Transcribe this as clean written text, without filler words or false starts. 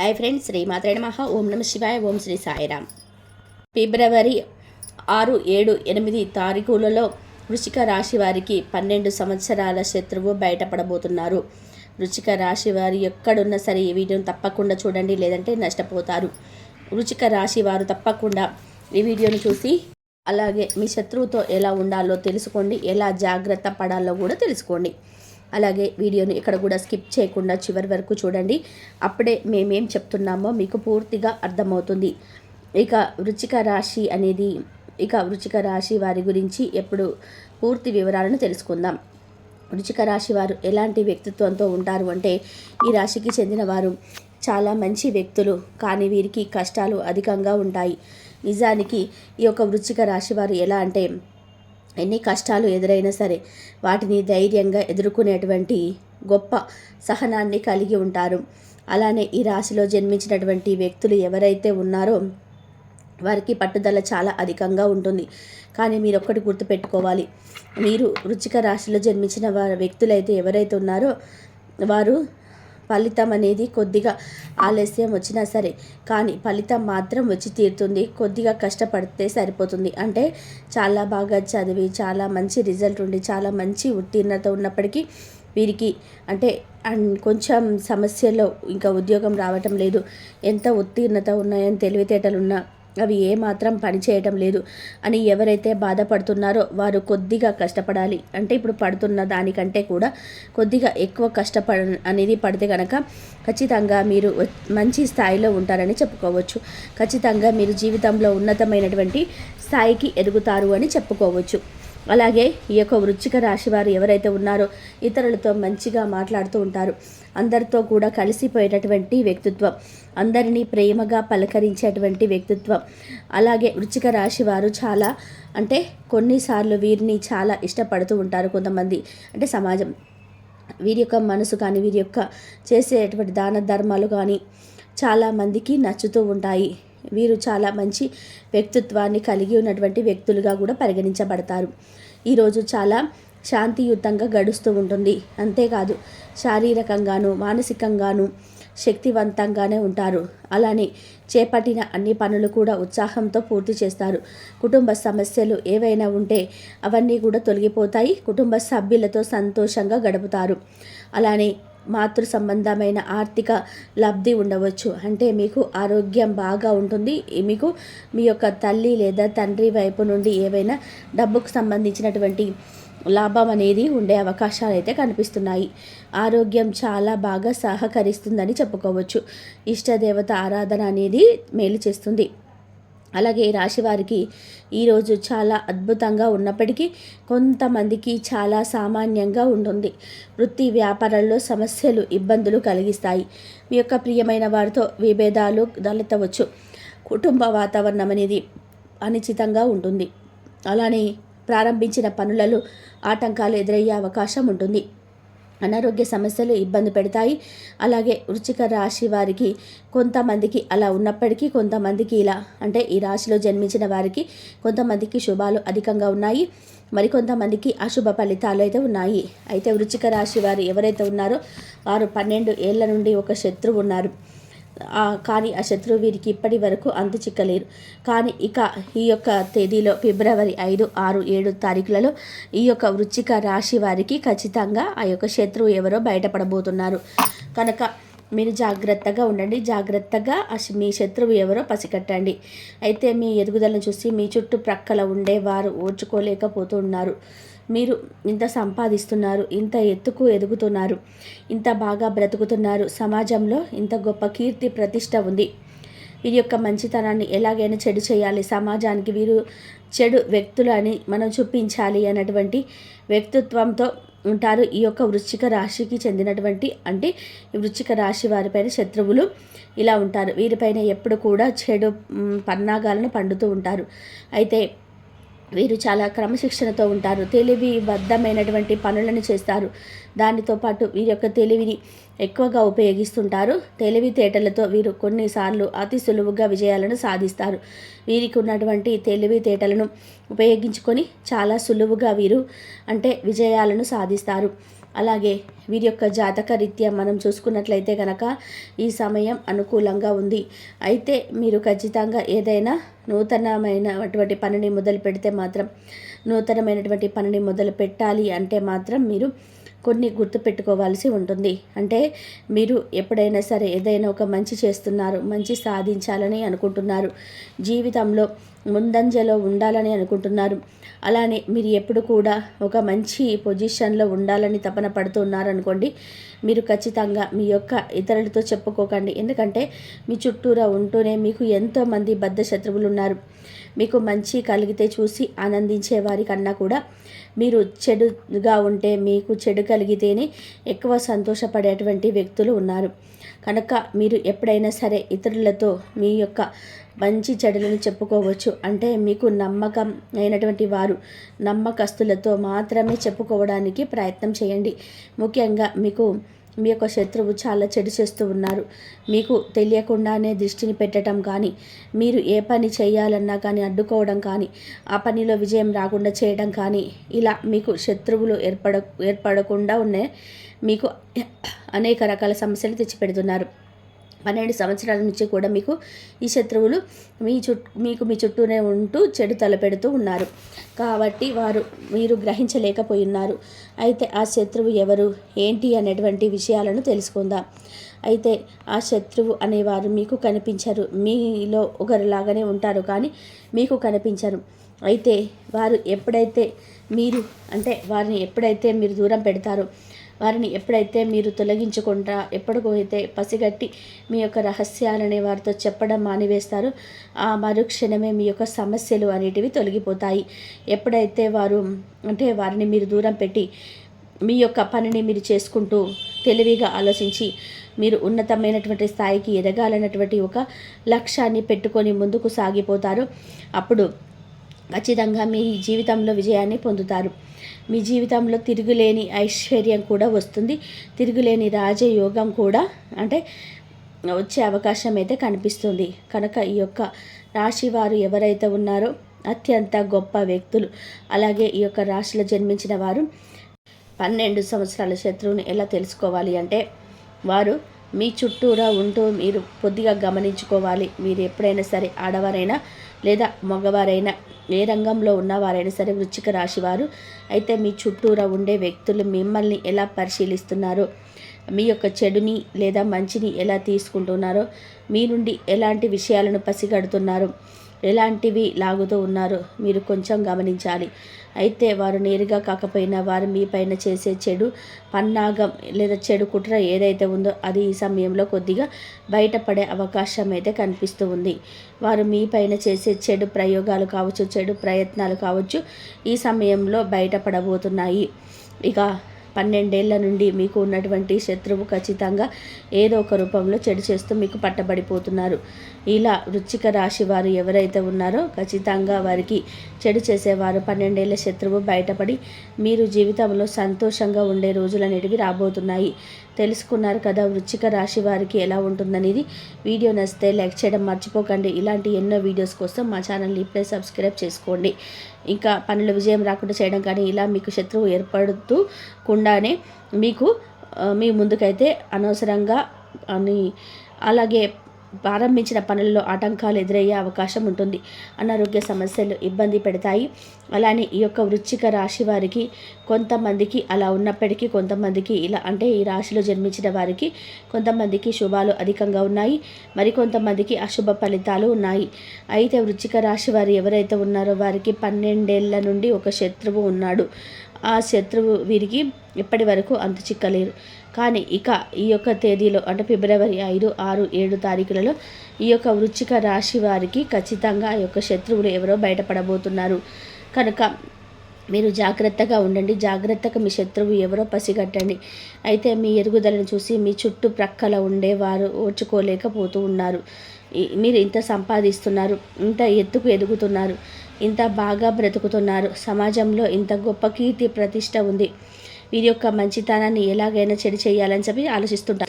Hi friends, శ్రీమాత్రే నమః. ఓం నమ శివాయ. ఓం శ్రీ సాయిరామ్. ఫిబ్రవరి 6, 7, 8 తారీఖులలో వృశ్చిక రాశి వారికి 12 సంవత్సరాల శత్రువు బయటపడబోతున్నారు. వృశ్చిక రాశి వారు ఎక్కడున్నా సరే ఈ వీడియోను తప్పకుండా చూడండి, లేదంటే నష్టపోతారు. వృశ్చిక రాశి వారు తప్పకుండా ఈ వీడియోను చూసి అలాగే మీ శత్రువుతో ఎలా ఉండాలో తెలుసుకోండి, ఎలా జాగ్రత్త పడాలో కూడా తెలుసుకోండి. అలాగే వీడియోని ఇక్కడ కూడా స్కిప్ చేయకుండా చివరి వరకు చూడండి. అప్పుడే మేమేం చెప్తున్నామో మీకు పూర్తిగా అర్థమవుతుంది. వృశ్చిక రాశి వారి గురించి ఎప్పుడు పూర్తి వివరాలను తెలుసుకుందాం. వృశ్చిక రాశి వారు ఎలాంటి వ్యక్తిత్వంతో ఉంటారు అంటే, ఈ రాశికి చెందిన వారు చాలా మంచి వ్యక్తులు, కానీ వీరికి కష్టాలు అధికంగా ఉంటాయి. నిజానికి ఈ యొక్క వృశ్చిక రాశి వారు ఎలా అంటే, ఎన్ని కష్టాలు ఎదురైనా సరే వాటిని ధైర్యంగా ఎదుర్కొనేటువంటి గొప్ప సహనాన్ని కలిగి ఉంటారు. అలానే ఈ రాశిలో జన్మించినటువంటి వ్యక్తులు ఎవరైతే ఉన్నారో వారికి పట్టుదల చాలా అధికంగా ఉంటుంది. కానీ మీరు ఒక్కటి గుర్తుపెట్టుకోవాలి, మీరు వృశ్చిక రాశిలో జన్మించిన వ్యక్తులైతే ఎవరైతే ఉన్నారో వారు ఫలితం అనేది కొద్దిగా ఆలస్యం వచ్చినా సరే కానీ ఫలితం మాత్రం వచ్చి తీరుతుంది. కొద్దిగా కష్టపడితే సరిపోతుంది. అంటే చాలా బాగా చదివి చాలా మంచి రిజల్ట్ ఉండి చాలా మంచి ఉత్తీర్ణత ఉన్నప్పటికీ వీరికి అంటే కొంచెం సమస్యల్లో ఇంకా ఉద్యోగం రావటం లేదు, ఎంత ఉత్తీర్ణత ఉన్నాయని తెలివితేటలు ఉన్నా అవి ఏమాత్రం పనిచేయటం లేదు అని ఎవరైతే బాధపడుతున్నారో వారు కొద్దిగా కష్టపడాలి. అంటే ఇప్పుడు పడుతున్న దానికంటే కూడా కొద్దిగా ఎక్కువ అనేది పడితే కనుక ఖచ్చితంగా మీరు మంచి స్థాయిలో ఉంటారని చెప్పుకోవచ్చు. ఖచ్చితంగా మీరు జీవితంలో ఉన్నతమైనటువంటి స్థాయికి ఎదుగుతారు అని చెప్పుకోవచ్చు. అలాగే ఈ యొక్క వృశ్చిక రాశి వారు ఎవరైతే ఉన్నారో ఇతరులతో మంచిగా మాట్లాడుతూ ఉంటారు. అందరితో కూడా కలిసిపోయేటటువంటి వ్యక్తిత్వం, అందరినీ ప్రేమగా పలకరించేటువంటి వ్యక్తిత్వం. అలాగే వృశ్చిక రాశి వారు చాలా అంటే కొన్నిసార్లు వీరిని చాలా ఇష్టపడుతూ ఉంటారు కొంతమంది. అంటే సమాజం వీరి యొక్క మనసు కానీ వీరి యొక్క చేసేటువంటి దాన ధర్మాలు కానీ చాలామందికి నచ్చుతూ ఉంటాయి. వీరు చాలా మంచి వ్యక్తిత్వాన్ని కలిగి ఉన్నటువంటి వ్యక్తులుగా కూడా పరిగణించబడతారు. ఈరోజు చాలా శాంతియుతంగా గడుస్తూ ఉంటుంది. అంతేకాదు శారీరకంగాను మానసికంగాను శక్తివంతంగానే ఉంటారు. అలానే చేపట్టిన అన్ని పనులు కూడా ఉత్సాహంతో పూర్తి చేస్తారు. కుటుంబ సమస్యలు ఏవైనా ఉంటే అవన్నీ కూడా తొలగిపోతాయి. కుటుంబ సభ్యులతో సంతోషంగా గడుపుతారు. అలానే మాతృ సంబంధమైన ఆర్థిక లబ్ధి ఉండవచ్చు. అంటే మీకు ఆరోగ్యం బాగా ఉంటుంది. మీకు మీ యొక్క తల్లి లేదా తండ్రి వైపు నుండి ఏవైనా డబ్బుకు సంబంధించినటువంటి లాభం అనేది ఉండే అవకాశాలు అయితే కనిపిస్తున్నాయి. ఆరోగ్యం చాలా బాగా సహకరిస్తుందని చెప్పుకోవచ్చు. ఇష్టదేవత ఆరాధన అనేది మేలు చేస్తుంది. అలాగే ఈ రాశి వారికి ఈరోజు చాలా అద్భుతంగా ఉన్నప్పటికీ కొంతమందికి చాలా సామాన్యంగా ఉంటుంది. వృత్తి వ్యాపారాల్లో సమస్యలు ఇబ్బందులు కలిగిస్తాయి. మీ యొక్క ప్రియమైన వారితో విభేదాలు తలెత్తవచ్చు. కుటుంబ వాతావరణం అనేది అనిశ్చితంగా ఉంటుంది. అలానే ప్రారంభించిన పనులలో ఆటంకాలు ఎదురయ్యే అవకాశం ఉంటుంది. అనారోగ్య సమస్యలు ఇబ్బంది పెడతాయి. అలాగే వృశ్చిక రాశి వారికి కొంతమందికి అలా ఉన్నప్పటికీ కొంతమందికి ఇలా అంటే ఈ రాశిలో జన్మించిన వారికి కొంతమందికి శుభాలు అధికంగా ఉన్నాయి, మరికొంతమందికి అశుభ ఫలితాలు అయితే ఉన్నాయి. అయితే వృశ్చిక రాశి వారు ఎవరైతే ఉన్నారో వారు 12 ఏళ్ల నుండి ఒక శత్రువు ఉన్నారు. కానీ ఆ శత్రువు వీరికి ఇప్పటి వరకు అంతు చిక్కలేరు. కానీ ఈ యొక్క తేదీలో ఫిబ్రవరి 5, 6, 7 తారీఖులలో ఈ యొక్క వృశ్చిక రాశి వారికి ఖచ్చితంగా ఆ యొక్క శత్రువు ఎవరో బయటపడబోతున్నారు. కనుక మీరు జాగ్రత్తగా ఉండండి. జాగ్రత్తగా మీ శత్రువు ఎవరో పసిగట్టండి. అయితే మీ ఎదుగుదలను చూసి మీ చుట్టుప్రక్కల ఉండేవారు ఓర్చుకోలేకపోతున్నారు. మీరు ఇంత సంపాదిస్తున్నారు, ఇంత ఎత్తుకు ఎదుగుతున్నారు, ఇంత బాగా బ్రతుకుతున్నారు, సమాజంలో ఇంత గొప్ప కీర్తి ప్రతిష్ట ఉంది. వీరి యొక్క మంచితనాన్ని ఎలాగైనా చెడు చేయాలి, సమాజానికి వీరు చెడు వ్యక్తులు అని మనం చూపించాలి అన్నటువంటి వ్యక్తిత్వంతో ఉంటారు ఈ యొక్క వృశ్చిక రాశికి చెందినటువంటి అంటే ఈ వృశ్చిక రాశి వారిపైన శత్రువులు ఇలా ఉంటారు. వీరిపైన ఎప్పుడు కూడా చెడు పన్నాగాలను పండుతూ ఉంటారు. అయితే వీరు చాలా క్రమశిక్షణతో ఉంటారు. తెలివిబద్ధమైనటువంటి పనులను చేస్తారు. దానితో పాటు వీరి యొక్క తెలివిని ఎక్కువగా ఉపయోగిస్తుంటారు. తెలివితేటలతో వీరు కొన్నిసార్లు అతి సులువుగా విజయాలను సాధిస్తారు. వీరికి ఉన్నటువంటి తెలివితేటలను ఉపయోగించుకొని చాలా సులువుగా వీరు అంటే విజయాలను సాధిస్తారు. అలాగే వీరి యొక్క జాతక రీత్యా మనం చూసుకున్నట్లయితే కనుక ఈ సమయం అనుకూలంగా ఉంది. అయితే మీరు ఖచ్చితంగా ఏదైనా నూతనమైనటువంటి పనిని మొదలు పెడితే మాత్రం నూతనమైనటువంటి పనిని మొదలు పెట్టాలి అంటే మాత్రం మీరు కొన్ని గుర్తుపెట్టుకోవాల్సి ఉంటుంది. అంటే మీరు ఎప్పుడైనా సరే ఏదైనా ఒక మంచి చేస్తున్నారు, మంచి సాధించాలని అనుకుంటున్నారు, జీవితంలో ముందంజలో ఉండాలని అనుకుంటున్నారు. అలానే మీరు ఎప్పుడు కూడా ఒక మంచి పొజిషన్లో ఉండాలని తపన పడుతున్నారు అనుకోండి, మీరు ఖచ్చితంగా మీ యొక్క ఇతరులతో చెప్పుకోకండి. ఎందుకంటే మీ చుట్టూరా ఉంటూనే మీకు ఎంతోమంది బద్ధ శత్రువులు ఉన్నారు. మీకు మంచి కలిగితే చూసి ఆనందించే వారికన్నా కూడా మీరు చెడుగా ఉంటే, మీకు చెడు కలిగితేనే ఎక్కువ సంతోషపడేటువంటి వ్యక్తులు ఉన్నారు. కనుక మీరు ఎప్పుడైనా సరే ఇతరులతో మీ యొక్క మంచి చెడులను చెప్పుకోవచ్చు. అంటే మీకు నమ్మకం అయినటువంటి వారు, నమ్మకస్తులతో మాత్రమే చెప్పుకోవడానికి ప్రయత్నం చేయండి. ముఖ్యంగా మీ యొక్క శత్రువు చాలా చెడు చేస్తూ ఉన్నారు, మీకు తెలియకుండానే దృష్టిని పెట్టడం కానీ, మీరు ఏ పని చేయాలన్నా కానీ అడ్డుకోవడం కానీ, ఆ పనిలో విజయం రాకుండా చేయడం కానీ, ఇలా మీకు శత్రువులు ఏర్పడకుండా ఉన్నాయి. మీకు అనేక రకాల సమస్యలు తెచ్చిపెడుతున్నారు. 12 సంవత్సరాల నుంచి కూడా మీకు ఈ శత్రువులు మీ చుట్టూనే ఉంటూ చెడు తలపెడుతూ ఉన్నారు. కాబట్టి మీరు గ్రహించలేకపోయి ఉన్నారు. అయితే ఆ శత్రువు ఎవరు, ఏంటి అనేటువంటి విషయాలను తెలుసుకుందాం. అయితే ఆ శత్రువు అనేవారు మీకు కనిపించరు. మీలో ఒకరిలాగానే ఉంటారు, కానీ మీకు కనిపించరు. అయితే వారిని ఎప్పుడైతే మీరు దూరం పెడతారో, వారిని ఎప్పుడైతే మీరు తొలగించకుండా ఎప్పటికైతే పసిగట్టి మీ యొక్క రహస్యాలనే వారితో చెప్పడం మానివేస్తారో, ఆ మరుక్షణమే మీ యొక్క సమస్యలు అనేటివి తొలగిపోతాయి. ఎప్పుడైతే వారిని మీరు దూరం పెట్టి మీ యొక్క పనిని మీరు చేసుకుంటూ తెలివిగా ఆలోచించి మీరు ఉన్నతమైనటువంటి స్థాయికి ఎదగాలన్నటువంటి ఒక లక్ష్యాన్ని పెట్టుకొని ముందుకు సాగిపోతారో, అప్పుడు ఖచ్చితంగా మీ జీవితంలో విజయాన్ని పొందుతారు. మీ జీవితంలో తిరుగులేని ఐశ్వర్యం కూడా వస్తుంది. తిరుగులేని రాజయోగం కూడా వచ్చే అవకాశం అయితే కనిపిస్తుంది. కనుక ఈ యొక్క రాశి వారు ఎవరైతే ఉన్నారో అత్యంత గొప్ప వ్యక్తులు. అలాగే ఈ యొక్క రాశిలో జన్మించిన వారు 12 సంవత్సరాల శత్రువుని ఎలా తెలుసుకోవాలి అంటే, వారు మీ చుట్టూరా ఉంటూ మీరు కొద్దిగా గమనించుకోవాలి. మీరు ఎప్పుడైనా సరే ఆడవారైనా లేదా మగవారైనా, ఏ రంగంలో ఉన్నవారైనా సరే వృశ్చిక రాశి వారు అయితే మీ చుట్టూరా ఉండే వ్యక్తులు మిమ్మల్ని ఎలా పరిశీలిస్తున్నారో, మీ యొక్క చెడుని లేదా మంచిని ఎలా తీసుకుంటున్నారో, మీ నుండి ఎలాంటి విషయాలను పసిగడుతున్నారో, ఎలాంటివి లాగుతూ ఉన్నారో మీరు కొంచెం గమనించాలి. అయితే వారు నేరుగా కాకపోయినా వారు మీ పైన చేసే చెడు పన్నాగం లేదా చెడు కుట్ర ఏదైతే ఉందో అది ఈ సమయంలో కొద్దిగా బయటపడే అవకాశం అయితే కనిపిస్తూ ఉంది. వారు మీ పైన చేసే చెడు ప్రయోగాలు కావచ్చు, చెడు ప్రయత్నాలు కావచ్చు, ఈ సమయంలో బయటపడబోతున్నాయి. ఇక 12 ఏళ్ల నుండి మీకు ఉన్నటువంటి శత్రువు ఖచ్చితంగా ఏదో ఒక రూపంలో చెడు చేస్తూ మీకు పట్టబడిపోతున్నారు. ఇలా వృశ్చిక రాశి వారు ఎవరైతే ఉన్నారో ఖచ్చితంగా వారికి చెడు చేసేవారు 12 ఏళ్ల శత్రువు బయటపడి మీరు జీవితంలో సంతోషంగా ఉండే రోజులు అనేటివి రాబోతున్నాయి. తెలుసుకున్నారు కదా వృశ్చిక రాశి వారికి ఎలా ఉంటుందనేది. వీడియో నచ్చితే లైక్ చేయడం మర్చిపోకండి. ఇలాంటి ఎన్నో వీడియోస్ కోసం మా ఛానల్ని ఇప్పుడే సబ్స్క్రైబ్ చేసుకోండి. ఇంకా పనులు విజయం రాకుండా చేయడం కానీ, ఇలా మీకు శత్రువు ఏర్పడుతూ కుండానే మీకు మీ ముందుకైతే అనవసరంగా అలాగే ప్రారంభించిన పనుల్లో ఆటంకాలు ఎదురయ్యే అవకాశం ఉంటుంది. అనారోగ్య సమస్యలు ఇబ్బంది పెడతాయి. అలానే ఈ యొక్క వృశ్చిక రాశి వారికి కొంతమందికి అలా ఉన్నప్పటికీ, కొంతమందికి ఇలా ఈ రాశిలో జన్మించిన వారికి కొంతమందికి శుభాలు అధికంగా ఉన్నాయి, మరికొంతమందికి అశుభ ఫలితాలు ఉన్నాయి. అయితే వృశ్చిక రాశి వారు ఎవరైతే ఉన్నారో వారికి 12 ఏళ్ల నుండి ఒక శత్రువు ఉన్నాడు. ఆ శత్రువు వీరికి ఇప్పటి వరకు అంతు చిక్కలేరు. కానీ ఇక ఈ యొక్క తేదీలో ఫిబ్రవరి 5, 6, 7 తారీఖులలో ఈ యొక్క వృశ్చిక రాశి వారికి ఖచ్చితంగా ఆ యొక్క శత్రువులు ఎవరో బయటపడబోతున్నారు. కనుక మీరు జాగ్రత్తగా ఉండండి. జాగ్రత్తగా మీ శత్రువు ఎవరో పసిగట్టండి. అయితే మీ ఎదుగుదలను చూసి మీ చుట్టుప్రక్కల ఉండేవారు ఓర్చుకోలేకపోతూ ఉన్నారు. మీరు ఇంత సంపాదిస్తున్నారు, ఇంత ఎత్తుకు ఎదుగుతున్నారు, ఇంత బాగా బ్రతుకుతున్నారు, సమాజంలో ఇంత గొప్ప కీర్తి ప్రతిష్ట ఉంది, వీరి యొక్క మంచితనాన్ని ఎలాగైనా చెడు చేయాలని చెప్పి ఆలోచిస్తుంటారు.